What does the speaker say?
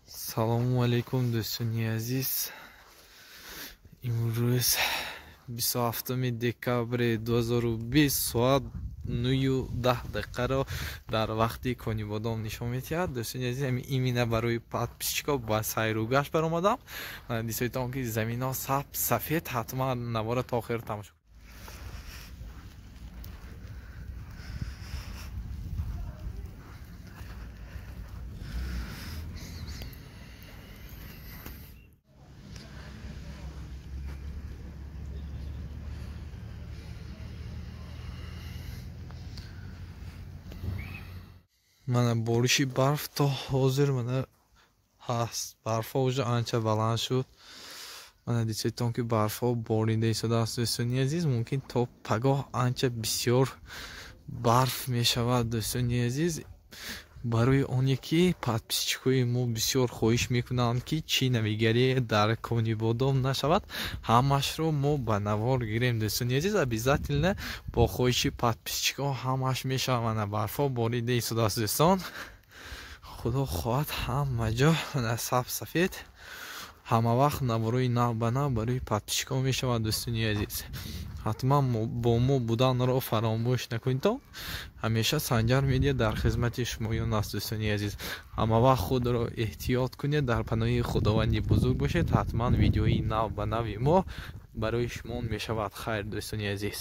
Салому алейкум дӯстони азиз. Имрӯз 27 декабри 2020 соат 9:10 дар вақти Конибодом нишон метиҳад. Дӯстони азиз, имина барои подписчиков ба сайру гашт баромадам. Дисоитон ки замино сафед, ҳатман навора то охир тамошо. Мана бориши барф то ҳозир мана ҳаст. Барфҳо уже анча баланд шуд. Мана дисоитон ки барфҳо борида истодааст. Дӯстони азиз, мумкин то пагоҳ анча бисёр барф мешавад. Дӯстони азиз, барои оне ки подписчикои мо бисёр хоҳиш мекунанд ки чӣ навигарие дар Конибодом нашавад, ҳамашро мо ба навор гирем. Дӯстони азиз, обязательно бо хоҳиши подписчикҳо ҳамаш мешавад. Мана барфҳо борида истодааст. дӯстон, худо хоҳад ҳама ҷо сафсафед, ҳама вақт наворои нав ба нав барои подписчикҳо мешавад. Дӯстони азиз, ҳатман бо мо буданро фаромӯш накунед. ҳамеша Санҷар медиа дар хизмати шумоён аст. Дӯстони азиз, ҳама вақт худро эҳтиёт кунед, дар паноҳи худованди бузург бошед. ҳатман видеои нав ба нави мо барои шумо мешавад. Хайр, дӯстони азиз.